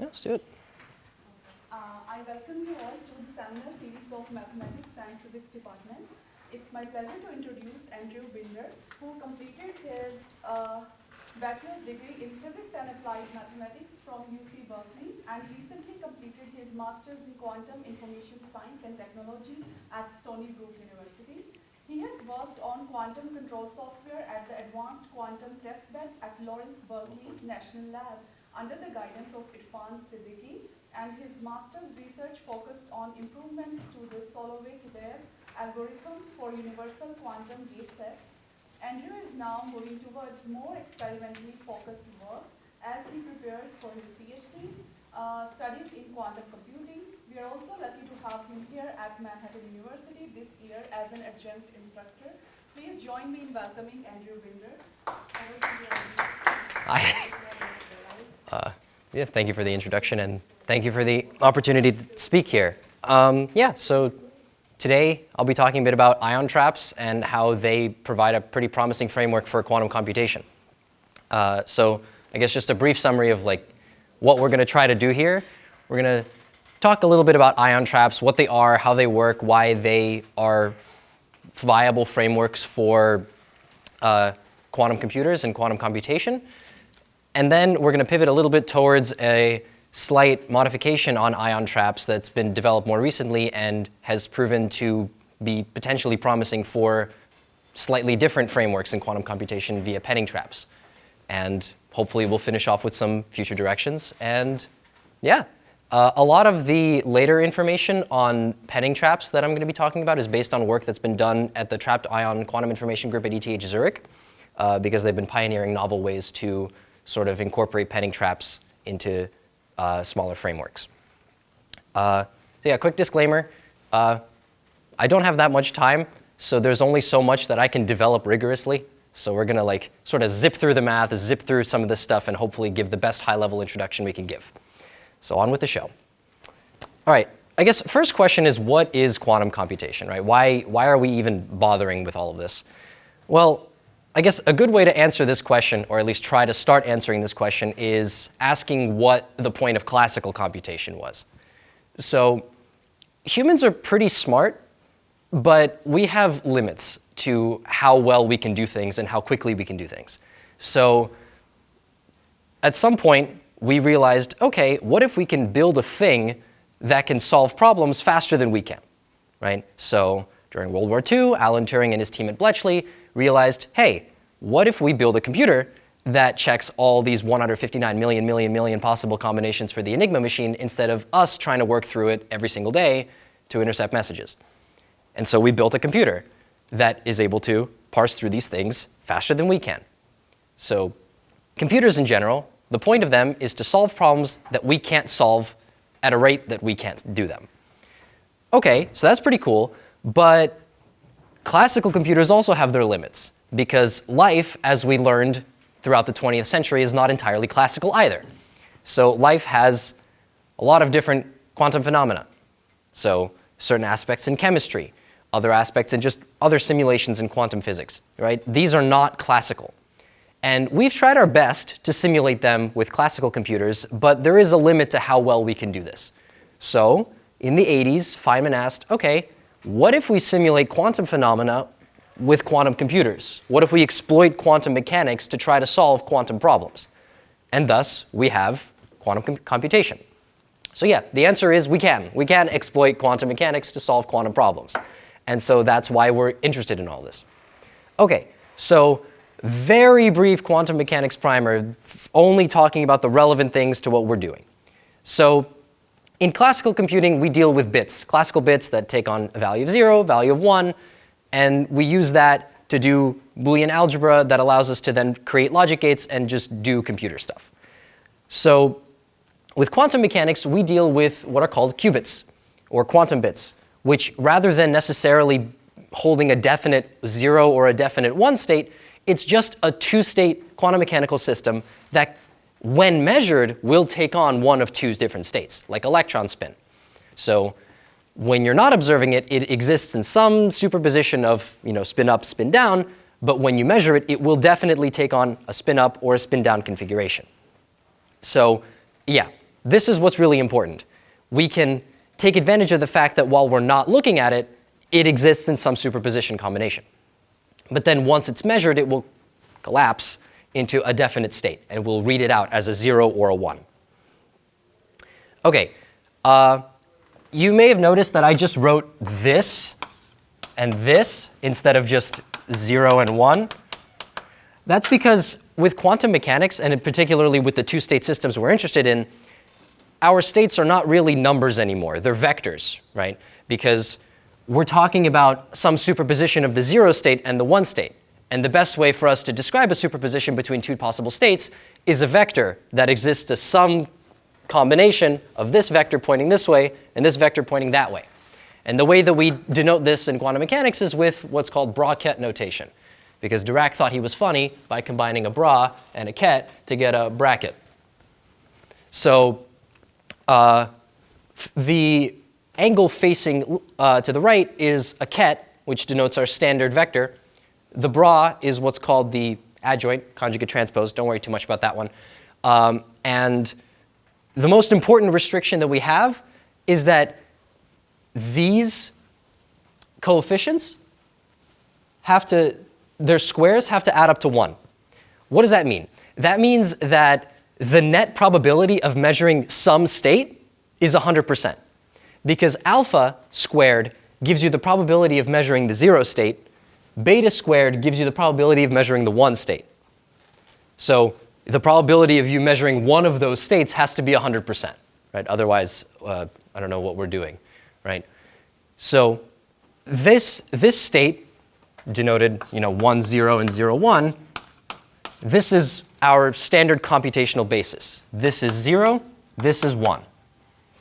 Yeah, let's do it. I welcome you all to the seminar series of Mathematics and Physics Department. It's my pleasure to introduce Andrew Binder, who completed his bachelor's degree in Physics and Applied Mathematics from UC Berkeley and recently completed his master's in Quantum Information Science and Technology at Stony Brook University. He has worked on quantum control software at the Advanced Quantum Testbed at Lawrence Berkeley National Lab under the guidance of Irfan Siddiqui, and his master's research focused on improvements to the Solovay-Kitaev algorithm for universal quantum gate sets. Andrew is now moving towards more experimentally focused work as he prepares for his PhD studies in quantum computing. We are also lucky to have him here at Manhattan University this year as an adjunct instructor. Please join me in welcoming Andrew Binder. Hi. Yeah, thank you for the introduction and thank you for the opportunity to speak here. So today I'll be talking a bit about ion traps and how they provide a pretty promising framework for quantum computation. So I guess just a brief summary of what we're going to try to do here. We're going to talk a little bit about ion traps, what they are, how they work, why they are viable frameworks for quantum computers and quantum computation. And then we're going to pivot a little bit towards a slight modification on ion traps that's been developed more recently and has proven to be potentially promising for slightly different frameworks in quantum computation via Penning traps. And hopefully we'll finish off with some future directions. And yeah, a lot of the later information on Penning traps that I'm going to be talking about is based on work that's been done at the Trapped Ion Quantum Information Group at ETH Zurich, because they've been pioneering novel ways to sort of incorporate Penning traps into smaller frameworks. So yeah, quick disclaimer. I don't have that much time, so there's only so much that I can develop rigorously. So we're going to sort of zip through the math, zip through some of this stuff, and hopefully give the best high-level introduction we can give. So on with the show. All right, I guess first question is, what is quantum computation, right? Why are we even bothering with all of this? Well, I guess a good way to answer this question, or at least try to start answering this question, is asking what the point of classical computation was. So humans are pretty smart, but we have limits to how well we can do things and how quickly we can do things. So at some point, we realized, okay, what if we can build a thing that can solve problems faster than we can, right? So during World War II, Alan Turing and his team at Bletchley realized, hey, what if we build a computer that checks all these 159 million possible combinations for the Enigma machine instead of us trying to work through it every single day to intercept messages? And so we built a computer that is able to parse through these things faster than we can. So computers in general, the point of them is to solve problems that we can't solve at a rate that we can't do them. Okay, so that's pretty cool, but classical computers also have their limits, because life, as we learned throughout the 20th century, is not entirely classical either. So life has a lot of different quantum phenomena. So certain aspects in chemistry, other aspects in just other simulations in quantum physics, right? These are not classical. And we've tried our best to simulate them with classical computers, but there is a limit to how well we can do this. So in the 80s, Feynman asked, okay, what if we simulate quantum phenomena with quantum computers? What if we exploit quantum mechanics to try to solve quantum problems? And thus, we have quantum computation. So yeah, the answer is we can. We can exploit quantum mechanics to solve quantum problems. And so that's why we're interested in all this. Okay, so very brief quantum mechanics primer, only talking about the relevant things to what we're doing. So in classical computing, we deal with bits, classical bits that take on a value of 0, value of 1, and we use that to do Boolean algebra that allows us to then create logic gates and just do computer stuff. So with quantum mechanics, we deal with what are called qubits, or quantum bits, which rather than necessarily holding a definite 0 or a definite 1 state, it's just a 2-state quantum mechanical system that, when measured, will take on one of 2 different states, like electron spin. So when you're not observing it, it exists in some superposition of spin up, spin down, but when you measure it, it will definitely take on a spin up or a spin down configuration. So yeah, this is what's really important. We can take advantage of the fact that while we're not looking at it, it exists in some superposition combination. But then once it's measured, it will collapse into a definite state, and we'll read it out as a 0 or a 1. Okay, you may have noticed that I just wrote this and this instead of just 0 and 1. That's because with quantum mechanics, and particularly with the two-state systems we're interested in, our states are not really numbers anymore. They're vectors, right? Because we're talking about some superposition of the 0 state and the 1 state. And the best way for us to describe a superposition between two possible states is a vector that exists as some combination of this vector pointing this way and this vector pointing that way. And the way that we denote this in quantum mechanics is with what's called bra-ket notation, because Dirac thought he was funny by combining a bra and a ket to get a bracket. So the angle facing to the right is a ket, which denotes our standard vector. The bra is what's called the adjoint, conjugate transpose. Don't worry too much about that one. And the most important restriction that we have is that these coefficients their squares have to add up to 1. What does that mean? That means that the net probability of measuring some state is 100%. Because alpha squared gives you the probability of measuring the 0 state, beta squared gives you the probability of measuring the 1 state. So the probability of you measuring one of those states has to be 100%, right? Otherwise, I don't know what we're doing, right? So this state, denoted 1, 0, and 0, 1, this is our standard computational basis. This is 0, this is 1.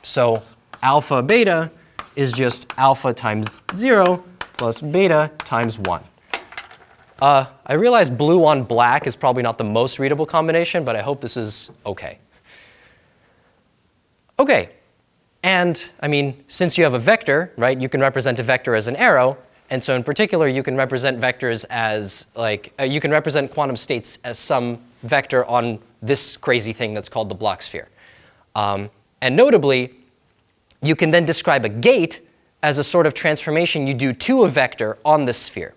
So alpha beta is just alpha times 0 plus beta times 1. I realize blue on black is probably not the most readable combination, but I hope this is OK. OK. And I mean, since you have a vector, right, you can represent a vector as an arrow. And so in particular, you can represent vectors as you can represent quantum states as some vector on this crazy thing that's called the Bloch sphere. And notably, you can then describe a gate as a sort of transformation you do to a vector on this sphere.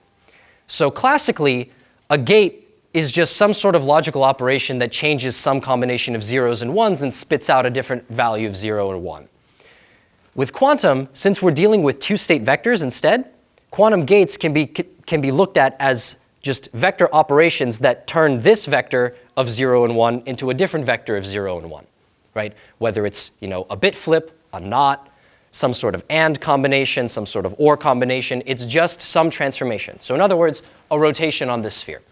So classically, a gate is just some sort of logical operation that changes some combination of zeros and ones and spits out a different value of 0 or 1. With quantum, since we're dealing with two-state vectors instead, quantum gates can be looked at as just vector operations that turn this vector of 0 and 1 into a different vector of 0 and 1, right? Whether it's a bit flip, a not, some sort of and combination, some sort of or combination. It's just some transformation. So in other words, a rotation on this sphere.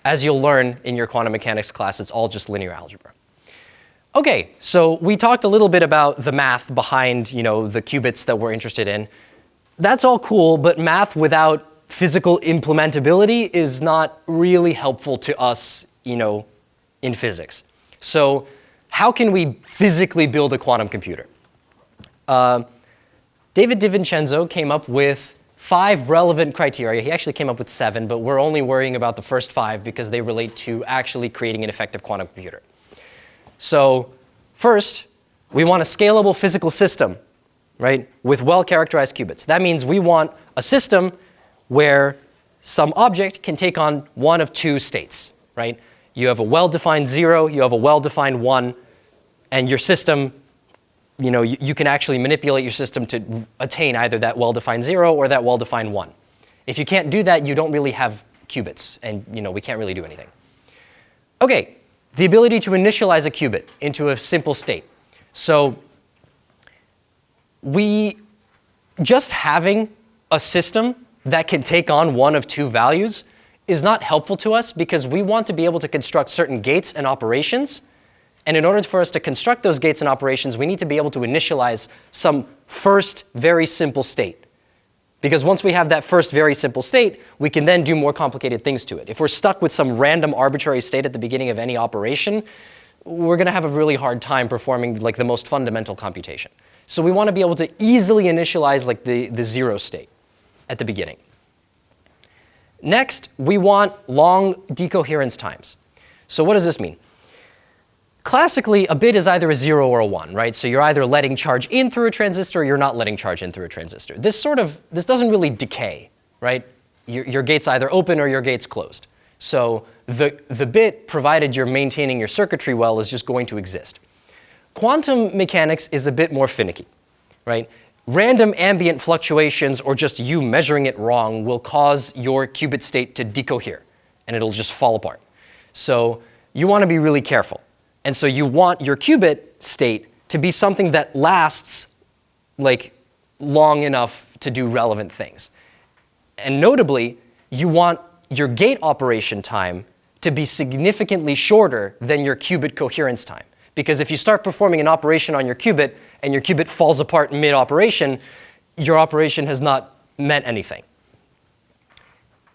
As you'll learn in your quantum mechanics class, it's all just linear algebra. OK, so we talked a little bit about the math behind the qubits that we're interested in. That's all cool, but math without physical implementability is not really helpful to us in physics. So how can we physically build a quantum computer? David DiVincenzo came up with 5 relevant criteria. He actually came up with 7, but we're only worrying about the first 5 because they relate to actually creating an effective quantum computer. So first, we want a scalable physical system, right, with well-characterized qubits. That means we want a system where some object can take on one of 2 states, right? You have a well-defined 0, you have a well-defined 1, and your system, you can actually manipulate your system to attain either that well-defined 0 or that well-defined 1. If you can't do that, you don't really have qubits, and we can't really do anything. OK, the ability to initialize a qubit into a simple state. So just having a system that can take on one of 2 values is not helpful to us because we want to be able to construct certain gates and operations. And in order for us to construct those gates and operations, we need to be able to initialize some first very simple state. Because once we have that first very simple state, we can then do more complicated things to it. If we're stuck with some random arbitrary state at the beginning of any operation, we're going to have a really hard time performing the most fundamental computation. So we want to be able to easily initialize the 0 state at the beginning. Next, we want long decoherence times. So what does this mean? classically, a bit is either a 0 or a 1, right? So you're either letting charge in through a transistor or you're not letting charge in through a transistor. This doesn't really decay, right? Your gate's either open or your gate's closed. So the bit, provided you're maintaining your circuitry well, is just going to exist. Quantum mechanics is a bit more finicky, right? Random ambient fluctuations or just you measuring it wrong will cause your qubit state to decohere, and it'll just fall apart. So you want to be really careful. And so you want your qubit state to be something that lasts like long enough to do relevant things. And notably, you want your gate operation time to be significantly shorter than your qubit coherence time. Because if you start performing an operation on your qubit and your qubit falls apart mid-operation, your operation has not meant anything.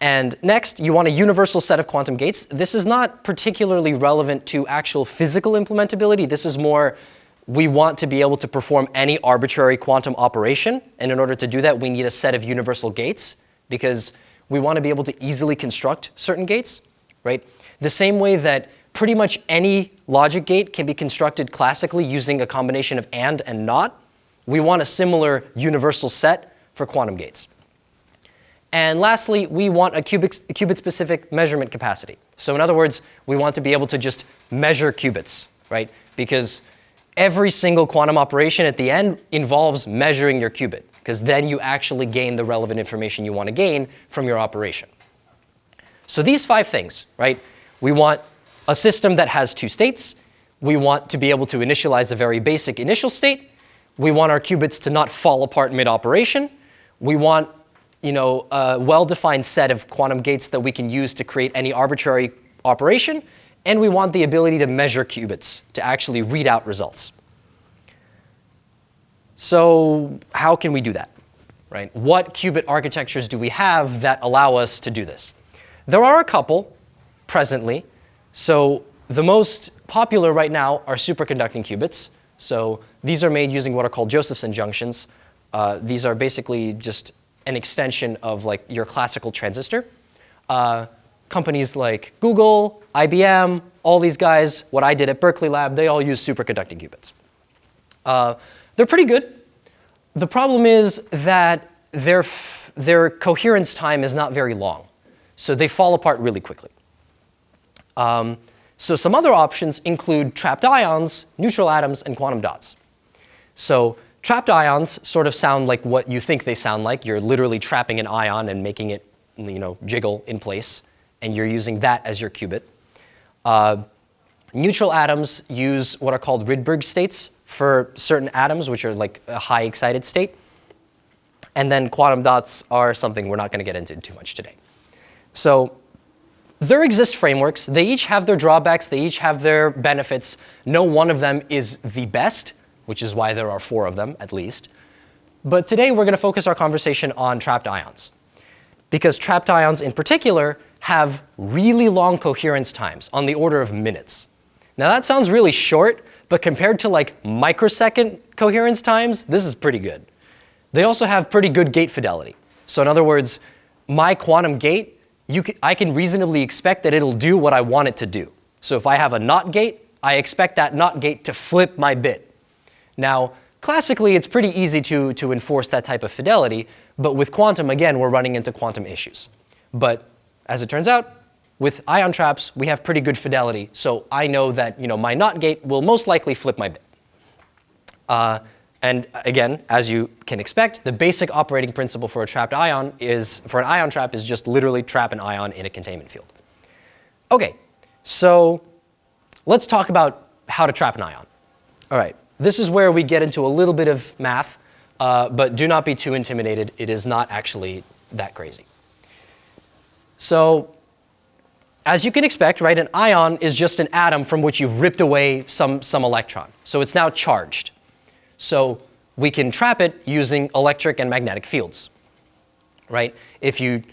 And next, you want a universal set of quantum gates. This is not particularly relevant to actual physical implementability. This is more, we want to be able to perform any arbitrary quantum operation. And in order to do that, we need a set of universal gates, because we want to be able to easily construct certain gates, right? The same way that pretty much any logic gate can be constructed classically using a combination of and not, we want a similar universal set for quantum gates. And lastly, we want a qubit-specific measurement capacity. So in other words, we want to be able to just measure qubits, right? Because every single quantum operation at the end involves measuring your qubit, because then you actually gain the relevant information you want to gain from your operation. So these 5 things, right? We want a system that has 2 states. We want to be able to initialize a very basic initial state. We want our qubits to not fall apart mid-operation. We want a well-defined set of quantum gates that we can use to create any arbitrary operation. And we want the ability to measure qubits to actually read out results. So how can we do that, right? What qubit architectures do we have that allow us to do this? There are a couple presently. So the most popular right now are superconducting qubits. So these are made using what are called Josephson junctions. These are basically just an extension of like your classical transistor. Companies like Google, IBM, all these guys, what I did at Berkeley Lab, they all use superconducting qubits. They're pretty good. The problem is that their coherence time is not very long. So they fall apart really quickly. So some other options include trapped ions, neutral atoms, and quantum dots. So trapped ions sort of sound like what you think they sound like. You're literally trapping an ion and making it jiggle in place, and you're using that as your qubit. Neutral atoms use what are called Rydberg states for certain atoms, which are like a high excited state. And then quantum dots are something we're not going to get into too much today. So there exist frameworks. They each have their drawbacks. They each have their benefits. No one of them is the best, which is why there are 4 of them at least. But today we're going to focus our conversation on trapped ions, because trapped ions in particular have really long coherence times on the order of minutes. Now that sounds really short, but compared to like microsecond coherence times, this is pretty good. They also have pretty good gate fidelity. So in other words, my quantum gate, I can reasonably expect that it'll do what I want it to do. So if I have a NOT gate, I expect that NOT gate to flip my bit. Now, classically, it's pretty easy to enforce that type of fidelity, but with quantum, again, we're running into quantum issues. But as it turns out, with ion traps, we have pretty good fidelity, so I know that my NOT gate will most likely flip my bit. And again, as you can expect, the basic operating principle for an ion trap is just literally trap an ion in a containment field. Okay, so let's talk about how to trap an ion. All right, this is where we get into a little bit of math, but do not be too intimidated. It is not actually that crazy. So as you can expect, right, an ion is just an atom from which you've ripped away some electron. So it's now charged. So we can trap it using electric and magnetic fields, right? If you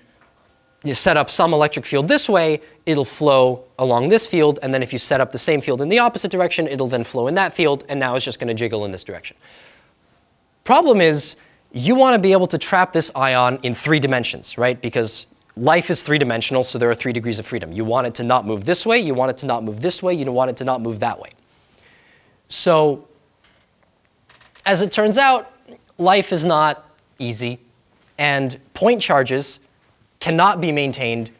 set up some electric field this way, it'll flow along this field, and then if you set up the same field in the opposite direction, it'll then flow in that field, and now it's just going to jiggle in this direction. Problem is, you want to be able to trap this ion in 3 dimensions, right? Because life is 3-dimensional, so there are 3 degrees of freedom. You want it to not move this way, you want it to not move this way, you want it to not move that way. So as it turns out, life is not easy, and point charges cannot be maintained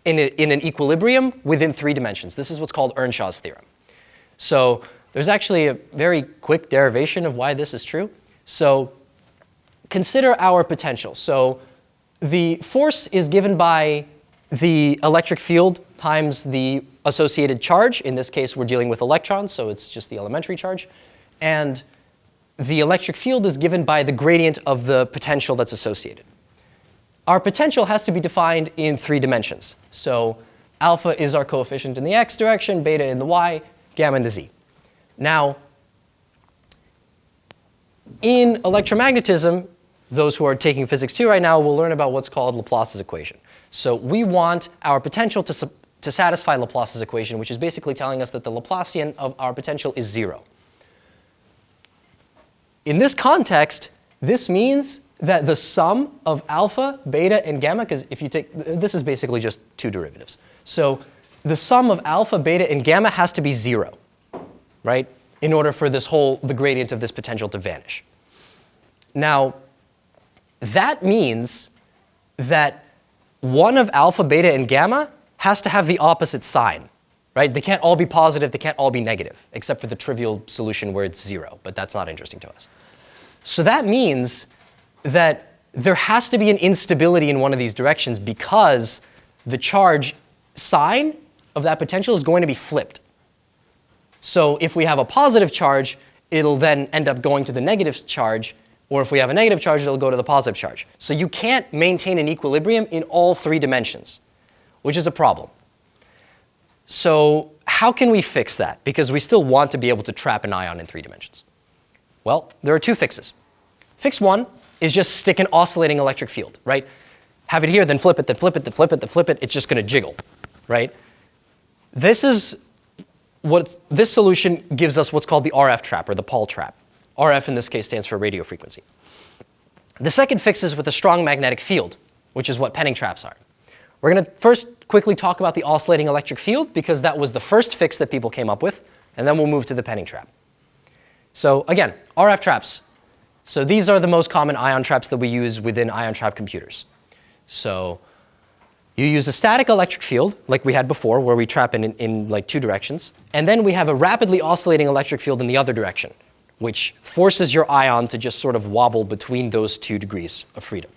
in an equilibrium within 3 dimensions. This is what's called Earnshaw's theorem. So there's actually a very quick derivation of why this is true. So consider our potential. So the force is given by the electric field times the associated charge. In this case, we're dealing with electrons, so it's just the elementary charge. And the electric field is given by the gradient of the potential that's associated. Our potential has to be defined in 3 dimensions. So alpha is our coefficient in the x direction, beta in the y, gamma in the z. Now, in electromagnetism, those who are taking physics 2 right now will learn about what's called Laplace's equation. So we want our potential to satisfy Laplace's equation, which is basically telling us that the Laplacian of our potential is 0. In this context, this means that the sum of alpha, beta, and gamma, because if you take, this is basically just 2 derivatives. So the sum of alpha, beta, and gamma has to be 0, right, in order for the gradient of this potential to vanish. Now, that means that one of alpha, beta, and gamma has to have the opposite sign, right? They can't all be positive, they can't all be negative, except for the trivial solution where it's 0, but that's not interesting to us. So that means that there has to be an instability in one of these directions because the charge sign of that potential is going to be flipped. So if we have a positive charge, it'll then end up going to the negative charge, or if we have a negative charge, it'll go to the positive charge. So you can't maintain an equilibrium in all 3 dimensions, which is a problem. So how can we fix that? Because we still want to be able to trap an ion in 3 dimensions. Well, there are 2 fixes. Fix 1 is just stick an oscillating electric field, right? Have it here, then flip it, then flip it, then flip it, then flip it. It's just going to jiggle, right? This solution gives us what's called the RF trap, or the Paul trap. RF in this case stands for radio frequency. The second fix is with a strong magnetic field, which is what Penning traps are. We're going to first quickly talk about the oscillating electric field because that was the first fix that people came up with, and then we'll move to the Penning trap. So again, RF traps. So these are the most common ion traps that we use within ion trap computers. So you use a static electric field, like we had before, where we trap in like 2 directions. And then we have a rapidly oscillating electric field in the other direction, which forces your ion to just sort of wobble between those 2 degrees of freedom.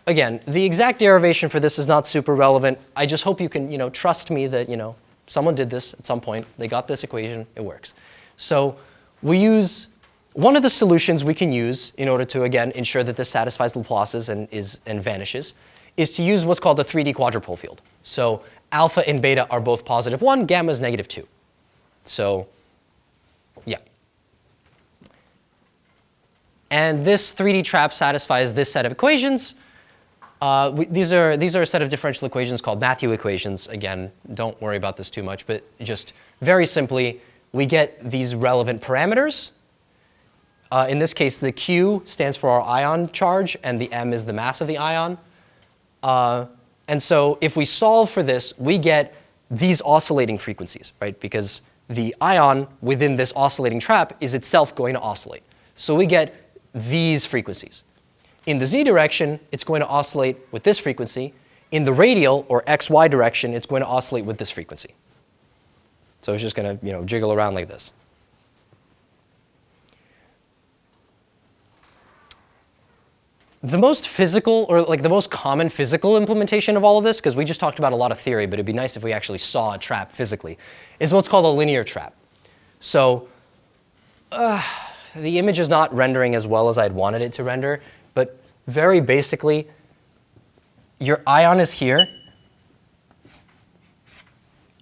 Again, the exact derivation for this is not super relevant. I just hope you can trust me that someone did this at some point. They got this equation. It works. So we use one of the solutions we can use in order to, again, ensure that this satisfies Laplace's and vanishes is to use what's called the 3D quadrupole field. So alpha and beta are both +1, gamma is -2. So yeah. And this 3D trap satisfies this set of equations. These are a set of differential equations called Matthew equations. Again, don't worry about this too much, but just very simply, we get these relevant parameters. In this case, the Q stands for our ion charge, and the M is the mass of the ion. And so if we solve for this, we get these oscillating frequencies, right? Because the ion within this oscillating trap is itself going to oscillate. So we get these frequencies. In the z direction, it's going to oscillate with this frequency. In the radial, or xy direction, it's going to oscillate with this frequency. So it's just going to jiggle around like this. The most physical, or like the most common physical implementation of all of this, because we just talked about a lot of theory, but it'd be nice if we actually saw a trap physically, is what's called a linear trap. So the image is not rendering as well as I'd wanted it to render, but very basically, your ion is here.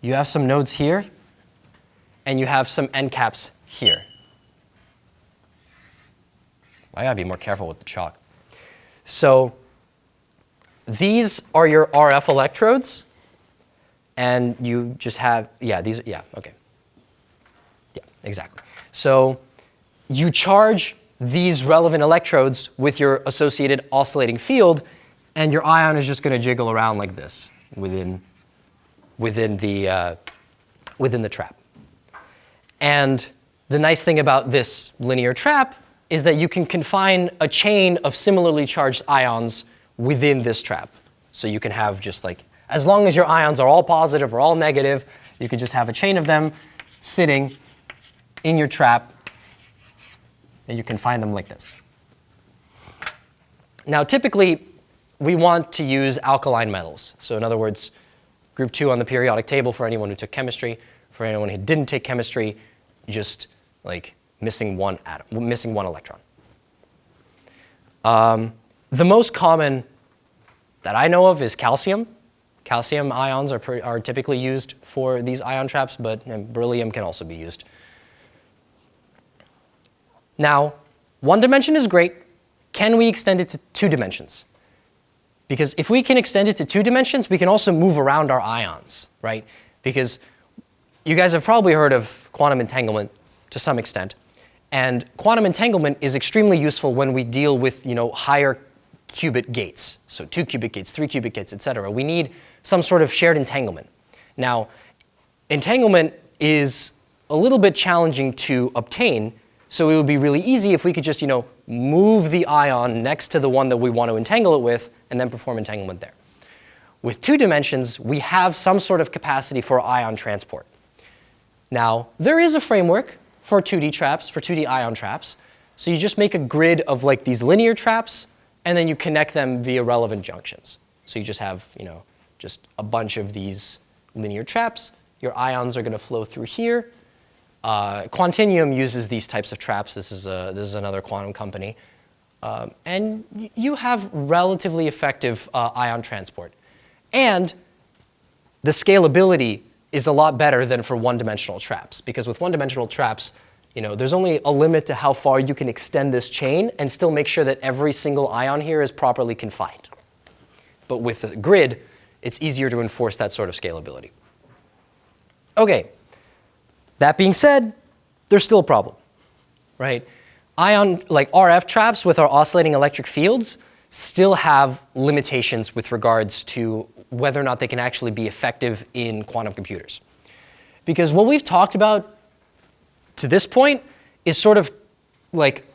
You have some nodes here, and you have some end caps here. I gotta be more careful with the chalk. So these are your RF electrodes, and you just have, okay. Yeah, exactly. So you charge these relevant electrodes with your associated oscillating field, and your ion is just going to jiggle around like this within the trap. And the nice thing about this linear trap is that you can confine a chain of similarly charged ions within this trap. So you can have just like, as long as your ions are all positive or all negative, you can just have a chain of them sitting in your trap, and you can find them like this. Now, typically, we want to use alkaline metals. So in other words, group 2 on the periodic table for anyone who took chemistry. For anyone who didn't take chemistry, just like missing one atom, missing one electron. The most common that I know of is calcium. Calcium ions are typically used for these ion traps, but beryllium can also be used. Now, one dimension is great. Can we extend it to 2 dimensions? Because if we can extend it to 2 dimensions, we can also move around our ions, right? Because you guys have probably heard of quantum entanglement to some extent. And quantum entanglement is extremely useful when we deal with, higher qubit gates. So 2 qubit gates, 3 qubit gates, et cetera. We need some sort of shared entanglement. Now, entanglement is a little bit challenging to obtain, so it would be really easy if we could just, move the ion next to the one that we want to entangle it with and then perform entanglement there. With 2 dimensions, we have some sort of capacity for ion transport. Now, there is a framework for 2D traps, for 2D ion traps. So you just make a grid of like these linear traps, and then you connect them via relevant junctions. So you just have, just a bunch of these linear traps. Your ions are going to flow through here. Quantinuum uses these types of traps. This is another quantum company. And you have relatively effective ion transport. And the scalability is a lot better than for one-dimensional traps. Because with one-dimensional traps, there's only a limit to how far you can extend this chain and still make sure that every single ion here is properly confined. But with a grid, it's easier to enforce that sort of scalability. OK. That being said, there's still a problem, right? Like RF traps with our oscillating electric fields still have limitations with regards to whether or not they can actually be effective in quantum computers. Because what we've talked about to this point is sort of like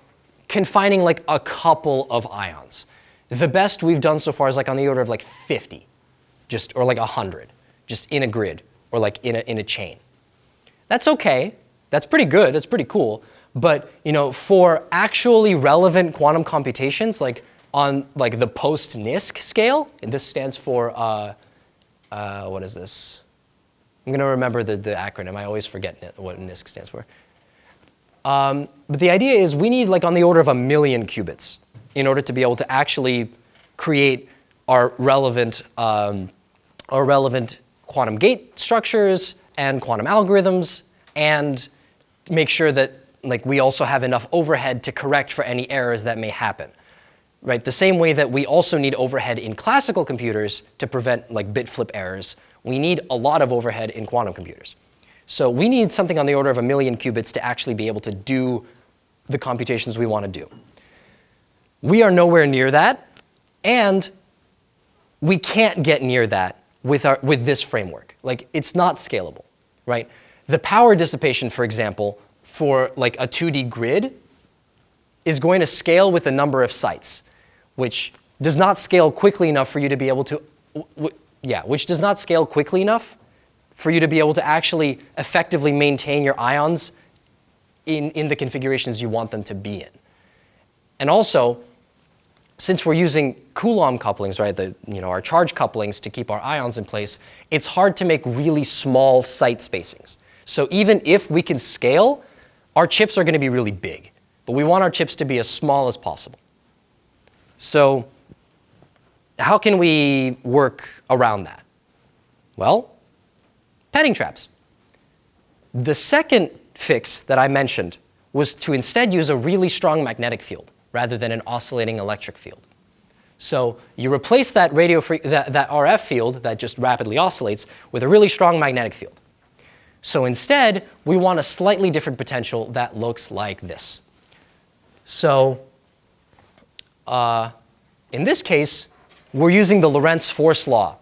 confining like a couple of ions. The best we've done so far is like on the order of like 50, or like 100, just in a grid or like in a chain. That's okay. That's pretty good. That's pretty cool. But for actually relevant quantum computations, like on like the post-NISQ scale, and this stands for what is this? I'm going to remember the acronym. I always forget what NISQ stands for. But the idea is we need like on the order of 1 million qubits in order to be able to actually create our relevant quantum gate structures and quantum algorithms, and make sure that like we also have enough overhead to correct for any errors that may happen. Right? The same way that we also need overhead in classical computers to prevent like bit flip errors, we need a lot of overhead in quantum computers. So we need something on the order of 1 million qubits to actually be able to do the computations we want to do. We are nowhere near that, and we can't get near that with this framework. Like, it's not scalable, right? The power dissipation, for example, for like a 2D grid is going to scale with the number of sites, which does not scale quickly enough for you to be able to, which does not scale quickly enough for you to be able to actually effectively maintain your ions in the configurations you want them to be in. And also, since we're using Coulomb couplings, right, our charge couplings to keep our ions in place, it's hard to make really small site spacings. So even if we can scale, our chips are going to be really big. But we want our chips to be as small as possible. So how can we work around that? Well, padding traps. The second fix that I mentioned was to instead use a really strong magnetic field rather than an oscillating electric field. So you replace that that RF field that just rapidly oscillates with a really strong magnetic field. So instead, we want a slightly different potential that looks like this. So in this case, we're using the Lorentz force law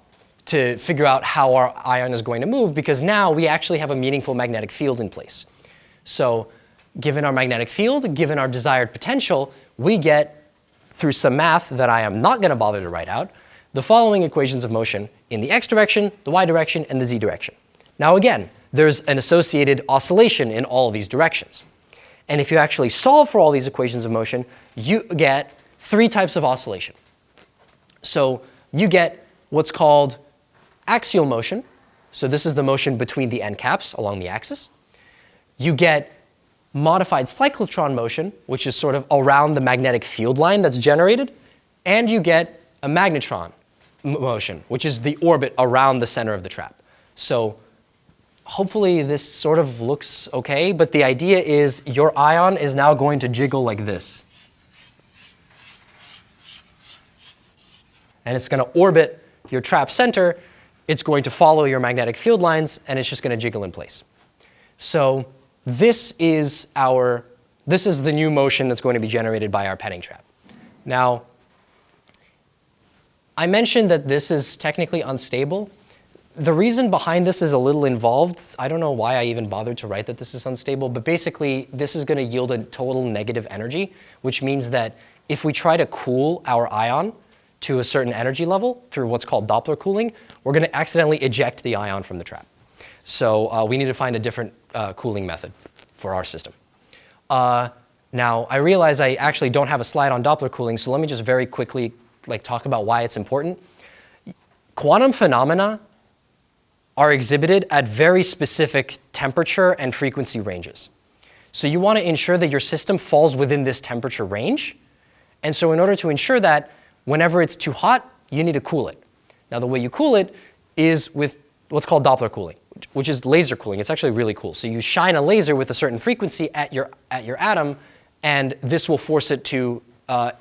to figure out how our ion is going to move, because now we actually have a meaningful magnetic field in place. So given our magnetic field, given our desired potential, we get, through some math that I am not going to bother to write out, the following equations of motion in the x direction, the y direction, and the z direction. Now again, there's an associated oscillation in all of these directions. And if you actually solve for all these equations of motion, you get three types of oscillation. So you get what's called axial motion. So this is the motion between the end caps along the axis. You get modified cyclotron motion, which is sort of around the magnetic field line that's generated. And you get a magnetron motion, which is the orbit around the center of the trap. So hopefully this sort of looks okay, but the idea is your ion is now going to jiggle like this. And it's going to orbit your trap center. It's going to follow your magnetic field lines, and it's just going to jiggle in place. So this is the new motion that's going to be generated by our penning trap. Now, I mentioned that this is technically unstable. The reason behind this is a little involved. I don't know why I even bothered to write that this is unstable, but basically this is going to yield a total negative energy, which means that if we try to cool our ion to a certain energy level through what's called Doppler cooling, we're going to accidentally eject the ion from the trap. So we need to find a different cooling method for our system. Now, I realize I actually don't have a slide on Doppler cooling, so let me just very quickly talk about why it's important. Quantum phenomena are exhibited at very specific temperature and frequency ranges. So you want to ensure that your system falls within this temperature range. And so in order to ensure that, whenever it's too hot, you need to cool it. Now the way you cool it is with what's called Doppler cooling, which is laser cooling. It's actually really cool. So you shine a laser with a certain frequency at your atom, and this will force it to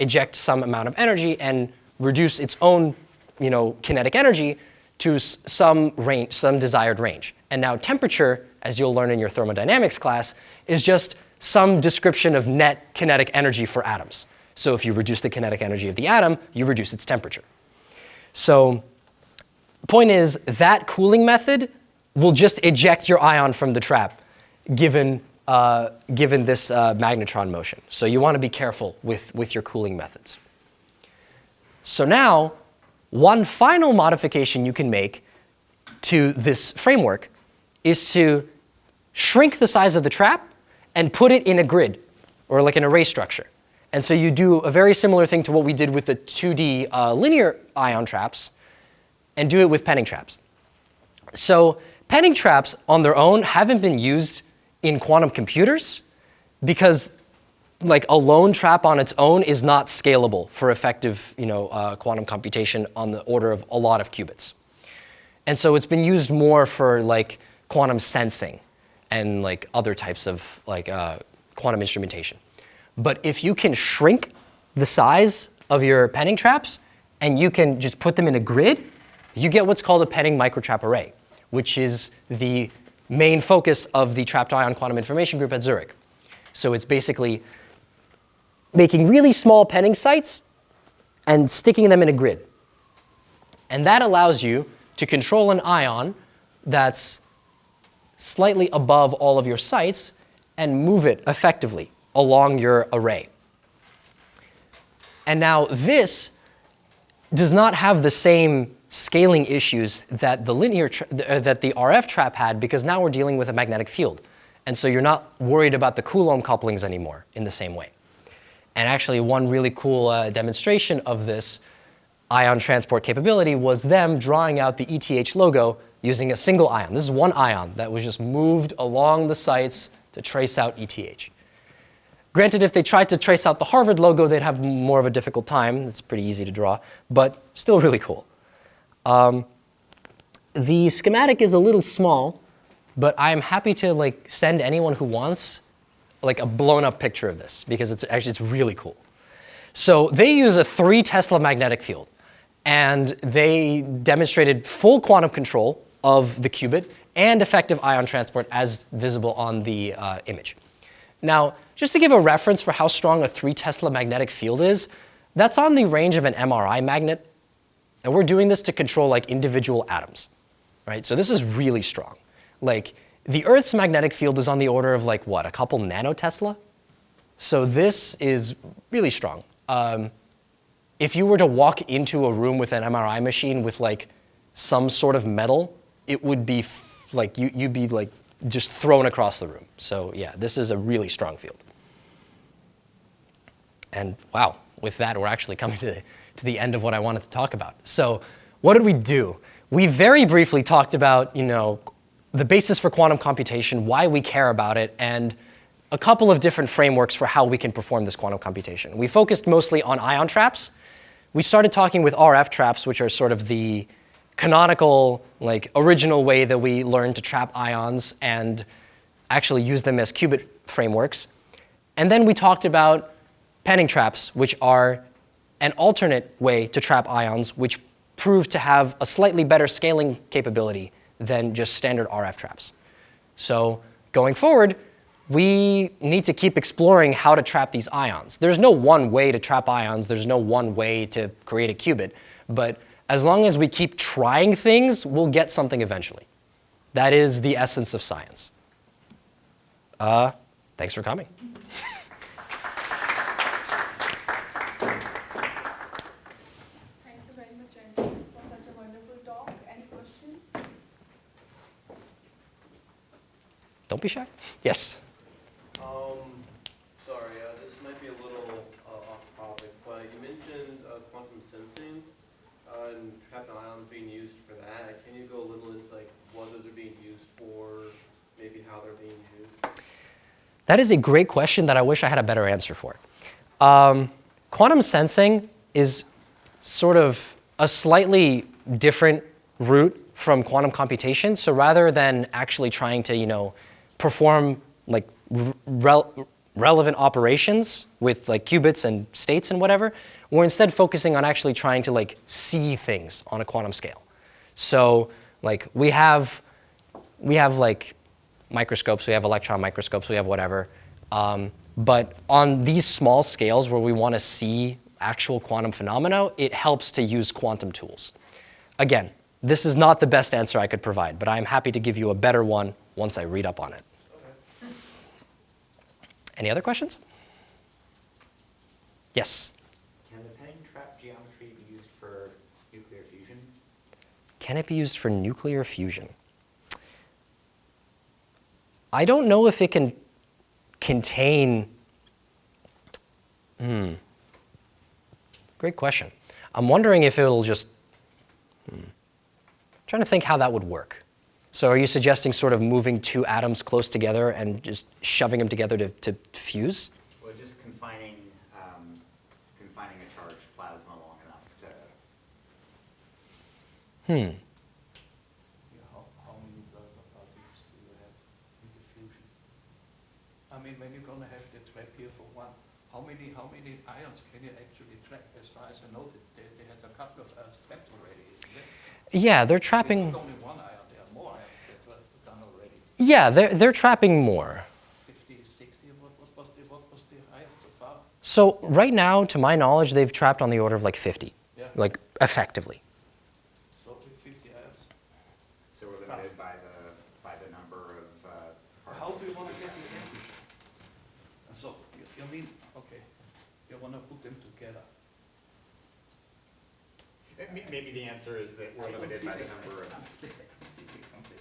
eject some amount of energy and reduce its own kinetic energy to some range, some desired range. And now temperature, as you'll learn in your thermodynamics class, is just some description of net kinetic energy for atoms. So if you reduce the kinetic energy of the atom, you reduce its temperature. So the point is that cooling method will just eject your ion from the trap given this magnetron motion. So you want to be careful with your cooling methods. So now, one final modification you can make to this framework is to shrink the size of the trap and put it in a grid, or like an array structure. And so you do a very similar thing to what we did with the 2D linear ion traps, and do it with penning traps. So penning traps on their own haven't been used in quantum computers because a lone trap on its own is not scalable for effective quantum computation on the order of a lot of qubits. And so it's been used more for quantum sensing and other types of quantum instrumentation. But if you can shrink the size of your penning traps and you can just put them in a grid, you get what's called a penning microtrap array, which is the main focus of the trapped ion quantum information group at Zurich. So it's basically making really small penning sites and sticking them in a grid. And that allows you to control an ion that's slightly above all of your sites and move it effectively along your array. And now this does not have the same scaling issues that the RF trap had, because now we're dealing with a magnetic field. And so you're not worried about the Coulomb couplings anymore in the same way. And actually one really cool demonstration of this ion transport capability was them drawing out the ETH logo using a single ion. This is one ion that was just moved along the sites to trace out ETH. Granted, if they tried to trace out the Harvard logo, they'd have more of a difficult time. It's pretty easy to draw, but still really cool. The schematic is a little small, but I'm happy to send anyone who wants a blown up picture of this, because it's really cool. So they use a 3 Tesla magnetic field, and they demonstrated full quantum control of the qubit and effective ion transport as visible on the image. Now, just to give a reference for how strong a 3 Tesla magnetic field is, that's on the range of an MRI magnet. And we're doing this to control individual atoms, right? So this is really strong. The Earth's magnetic field is on the order of like what, a couple nanotesla? So this is really strong. If you were to walk into a room with an MRI machine with like some sort of metal, it would be like you'd be like just thrown across the room. So yeah, this is a really strong field. And wow, with that, we're actually coming to the end of what I wanted to talk about. So what did we do? We very briefly talked about, the basis for quantum computation, why we care about it, and a couple of different frameworks for how we can perform this quantum computation. We focused mostly on ion traps. We started talking with RF traps, which are sort of the canonical, original way that we learned to trap ions and actually use them as qubit frameworks. And then we talked about panning traps, which are an alternate way to trap ions, which prove to have a slightly better scaling capability than just standard RF traps. So going forward, we need to keep exploring how to trap these ions. There's no one way to trap ions. There's no one way to create a qubit. But as long as we keep trying things, we'll get something eventually. That is the essence of science. Thanks for coming. Thank you very much, Andrew, for such a wonderful talk. Any questions? Don't be shy. Yes. Sorry, this might be a little off topic, but you mentioned quantum sensing and trapped ions being used for that. Can you go a little into what those are being used for, maybe how they're being used? That is a great question that I wish I had a better answer for. Quantum sensing is sort of a slightly different route from quantum computation. So rather than actually trying to, perform relevant operations with qubits and states and whatever, we're instead focusing on actually trying to see things on a quantum scale. So we have microscopes, we have electron microscopes, we have whatever. But on these small scales where we want to see actual quantum phenomena, it helps to use quantum tools. Again, this is not the best answer I could provide, but I'm happy to give you a better one once I read up on it. Okay. Any other questions? Yes? Can the penning trap geometry be used for nuclear fusion? Can it be used for nuclear fusion? I don't know if it can contain... Great question. I'm wondering if it'll just... Trying to think how that would work. So are you suggesting sort of moving two atoms close together and just shoving them together to fuse? Well, just confining a charged plasma long enough to... How many plasma particles do you have in the fusion? I mean, when you're going to have the trap here for one, how many ions can you actually trap? As far as I know, they had a couple of ions trapped already, isn't it? Yeah, they're trapping... It's not only one ion, there are more ions that were done already. Yeah, they're trapping more. 50, 60, what was the highest so far? So right now, to my knowledge, they've trapped on the order of 50, Yeah. Effectively. So with 50 ions. So we're limited by the number of How particles. do you want to get the ends? And so you mean, okay, you want to put them together. Maybe the answer is that we're I don't limited see by the the- number of I don't see the-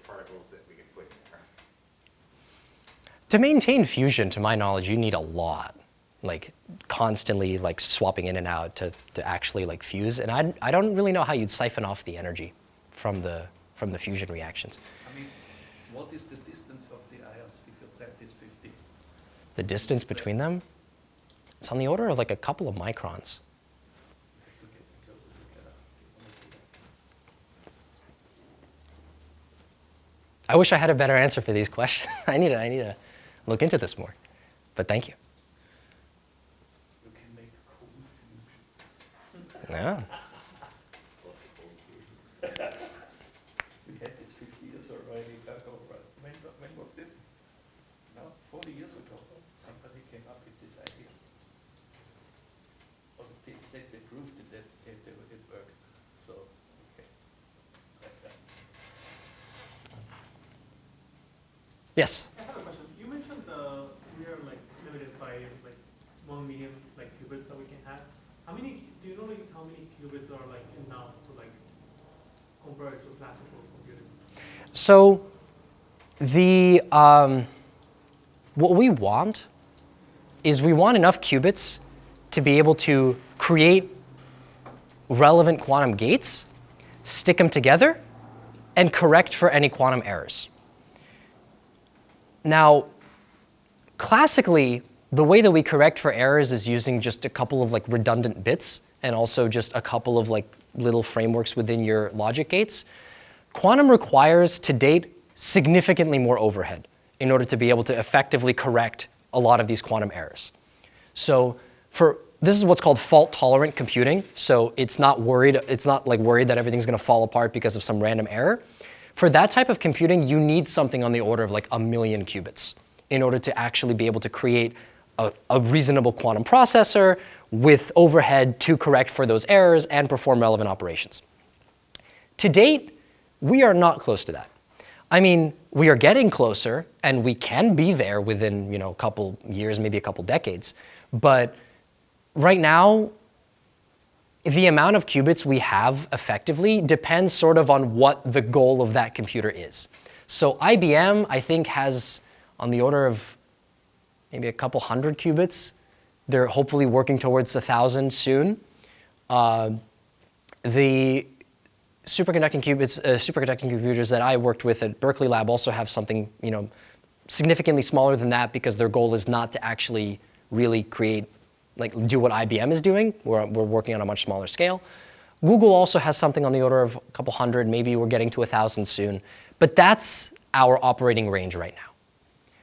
particles that we can put in there. To maintain fusion, to my knowledge, you need a lot, constantly swapping in and out to actually fuse. And I don't really know how you'd siphon off the energy from the fusion reactions. I mean, what is the distance of the ions if your trap is 50? The distance between them, it's on the order of a couple of microns. You have to get them closer together. You wanna do that. I wish I had a better answer for these questions. I need to look into this more. But thank you. You can make cool fusion. Yeah. We had this 50 years already ago, but when was this? No, 40 years ago, somebody came up with this idea. Or they said they proved it worked. So, okay. Yes? I have a question. You mentioned we are like limited by like 1 million like qubits that we can have. How many? Do you know like how many qubits are like enough to like compare it to classical computing? So the what we want is we want enough qubits to be able to create relevant quantum gates, stick them together, and correct for any quantum errors. Now, classically, the way that we correct for errors is using just a couple of like redundant bits and also just a couple of like little frameworks within your logic gates. Quantum requires, to date, significantly more overhead in order to be able to effectively correct a lot of these quantum errors. So this is what's called fault-tolerant computing. So it's not worried that everything's going to fall apart because of some random error. For that type of computing, you need something on the order of like 1 million qubits in order to actually be able to create a reasonable quantum processor with overhead to correct for those errors and perform relevant operations. To date, we are not close to that. I mean, we are getting closer, and we can be there within a couple years, maybe a couple decades. But right now, the amount of qubits we have effectively depends sort of on what the goal of that computer is. So IBM, I think, has on the order of maybe a couple hundred qubits. They're hopefully working towards 1,000 soon. The superconducting computers that I worked with at Berkeley Lab also have something significantly smaller than that, because their goal is not to actually really do what IBM is doing. We're working on a much smaller scale. Google also has something on the order of a couple hundred, maybe we're getting to 1,000 soon. But that's our operating range right now,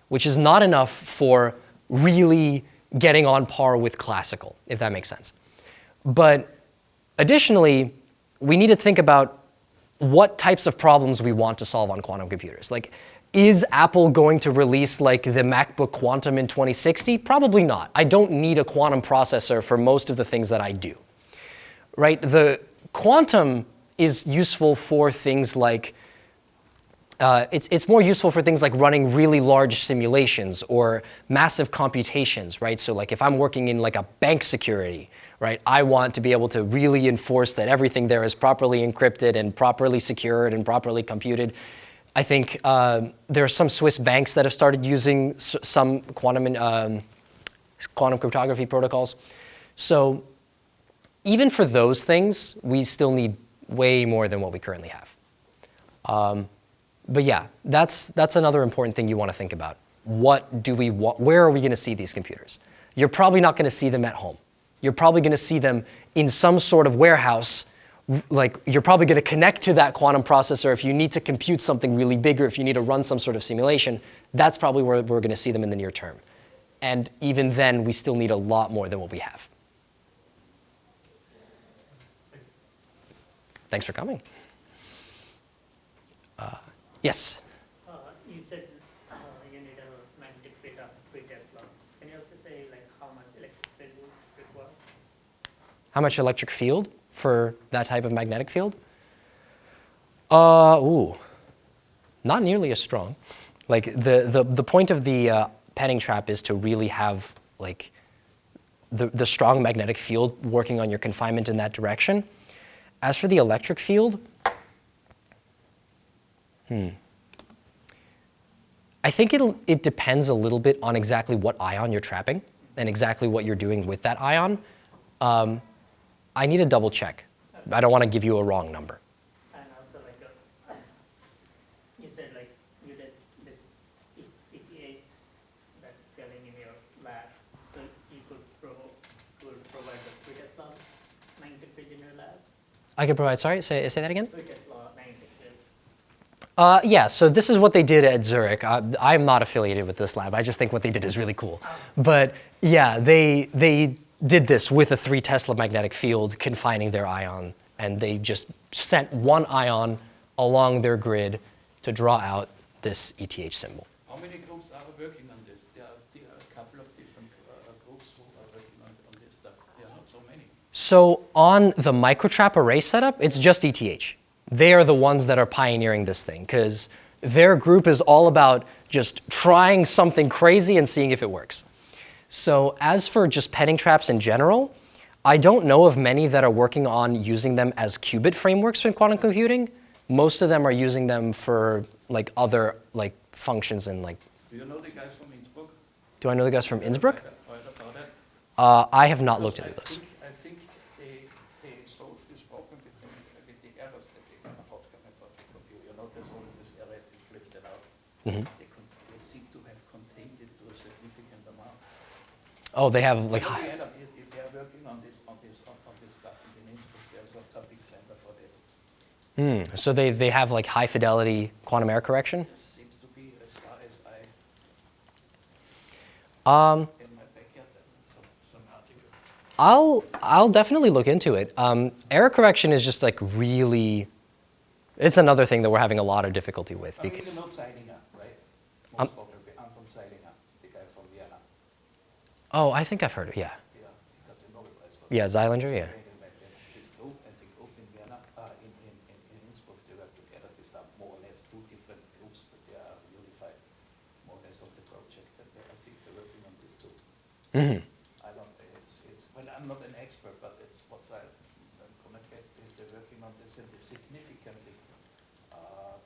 which is not enough for really getting on par with classical, if that makes sense. But additionally, we need to think about what types of problems we want to solve on quantum computers. Like, is Apple going to release like the MacBook Quantum in 2060? Probably not. I don't need a quantum processor for most of the things that I do, right? The quantum is useful for things like, it's more useful for things like running really large simulations or massive computations, right? So like if I'm working in like a bank security, right, I want to be able to really enforce that everything there is properly encrypted and properly secured and properly computed. I think there are some Swiss banks that have started using some quantum cryptography protocols. So even for those things, we still need way more than what we currently have. But yeah, that's another important thing you want to think about. What do we want? Where are we going to see these computers? You're probably not going to see them at home. You're probably going to see them in some sort of warehouse. Like, you're probably going to connect to that quantum processor if you need to compute something really big, or if you need to run some sort of simulation. That's probably where we're going to see them in the near term. And even then, we still need a lot more than what we have. Thanks for coming. Yes? You said you need a magnetic field of 3 Tesla. Can you also say like how much electric field you require? How much electric field for that type of magnetic field? Not nearly as strong. Like the point of the Penning trap is to really have like the strong magnetic field working on your confinement in that direction. As for the electric field, I think it depends a little bit on exactly what ion you're trapping and exactly what you're doing with that ion. I need to double check. I don't want to give you a wrong number. And also like you said like you did this ETH that's scaling in your lab, so you could provide the 3 Tesla magnetic field in your lab. I could provide, sorry, say that again? 3 Tesla magnetic field. Yeah, so this is what they did at Zurich. I'm not affiliated with this lab. I just think what they did is really cool. But yeah, they did this with a 3 Tesla magnetic field confining their ion, and they just sent one ion along their grid to draw out this ETH symbol. How many groups are working on this? There are a couple of different groups who are working on this stuff. There are not so many. So on the microtrap array setup, it's just ETH. They are the ones that are pioneering this thing, because their group is all about just trying something crazy and seeing if it works. So as for just penning traps in general, I don't know of many that are working on using them as qubit frameworks in quantum computing. Most of them are using them for like other like functions and like. Do you know the guys from Innsbruck? Do I know the guys from Innsbruck? About that? I have not looked into this. I think they solved this problem with the errors that they cannot compute. You know, there's always this error, it flips that out. Mhm. They seem to have contained it to a significant amount. Oh, they have like. They are working on this stuff in Innsbruck. There's a topic center for this. So they have like high fidelity quantum error correction? This seems to be as far as I in my backyard some article. I'll definitely look into it. Error correction is just like really, it's another thing that we're having a lot of difficulty with I mean, because. you know Zeilinger, right? Most probably Anton Zeilinger, the guy from Vienna. Oh, I think I've heard it. Yeah. Yeah, he got the Nobel Prize for Yeah, Zeilinger. Yeah. This group and the group in Vienna, in Innsbruck, they work together. These are more or less two different groups, but they are unified more or less of the project. And I think they're working on this too. Hmm. I don't. Well, I'm not an expert, but it's what I'm gonna get. They're working on this, and they significantly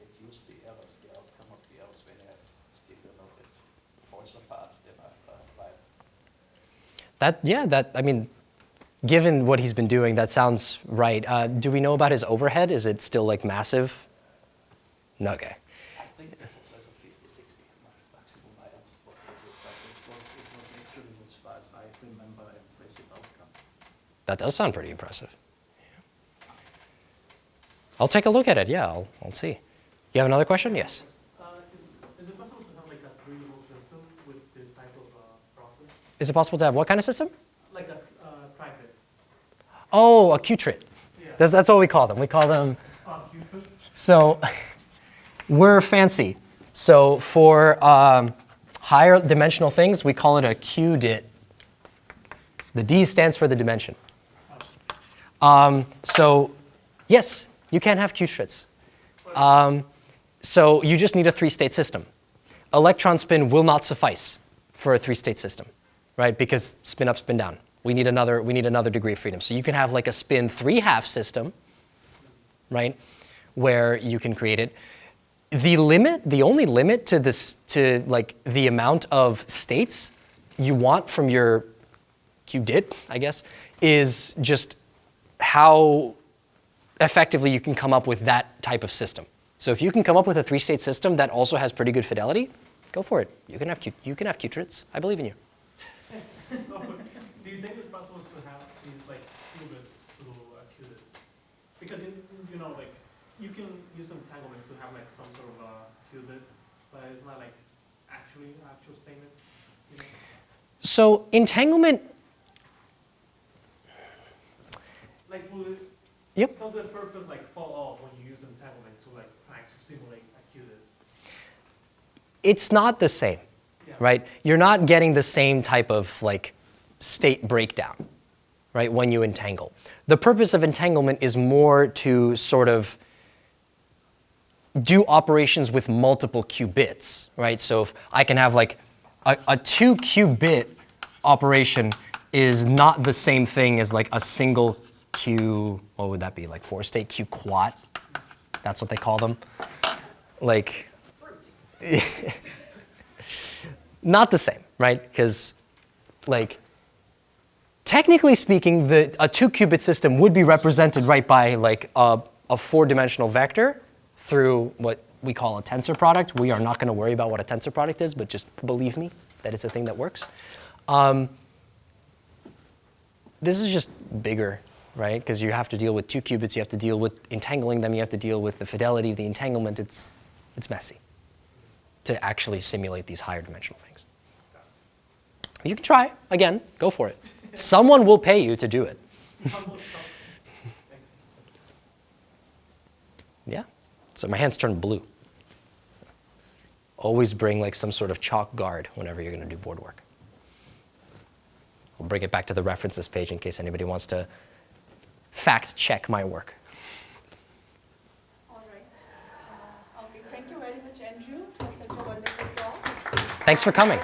reduce the errors, the outcome of the errors when you have still, you know, it falls apart. Then after a while. I mean, given what he's been doing, that sounds right. Do we know about his overhead? Is it still like massive? No, okay. I think it was also 50, 60 maximum ions, what they did, but it was actually, as far as I remember, an impressive outcome. That does sound pretty impressive. I'll take a look at it. Yeah, I'll see. You have another question? Yes. Is it possible to have like a readable system with this type of process? Is it possible to have what kind of system? Like a tri-bit. Oh, a qubit. Yeah. That's what we call them. We call them. Qubits. So we're fancy. So for higher dimensional things, we call it a qubit. The D stands for the dimension. So yes, you can have qubits. So you just need a three-state system. Electron spin will not suffice for a three-state system, right? Because spin up, spin down. We need another degree of freedom. So you can have like a spin 3/2 system, right? Where you can create it. The only limit to this, to like the amount of states you want from your qubit, I guess, is just how effectively you can come up with that type of system. So if you can come up with a three-state system that also has pretty good fidelity, go for it. You can have qubits. I believe in you. Do you think it's possible to have these like qubits through a qubit? Because you know, like you can use entanglement to have like some sort of a qubit, but it's not like actual statement. You know? So entanglement. Like, will it, Yep. does the purpose like fall off when you use entanglement to like try to simulate a qubit? It's not the same, Yeah. right? You're not getting the same type of like state breakdown, right, when you entangle. The purpose of entanglement is more to sort of do operations with multiple qubits, right? So if I can have like a 2-qubit operation is not the same thing as like a single Q, what would that be, like 4-state Q quat? That's what they call them. Like, not the same, right? Because like, technically speaking, a 2-qubit system would be represented right by like a 4-dimensional vector through what we call a tensor product. We are not going to worry about what a tensor product is, but just believe me that it's a thing that works. This is just bigger, right? Because you have to deal with 2 qubits, you have to deal with entangling them, you have to deal with the fidelity of the entanglement. It's messy to actually simulate these higher dimensional things. You can try, again, go for it. Someone will pay you to do it. Yeah, so my hands turn blue. Always bring like some sort of chalk guard whenever you're going to do board work. I'll bring it back to the references page in case anybody wants to fact check my work. All right. Okay, thank you very much, Andrew, for such a wonderful talk. Thanks for coming.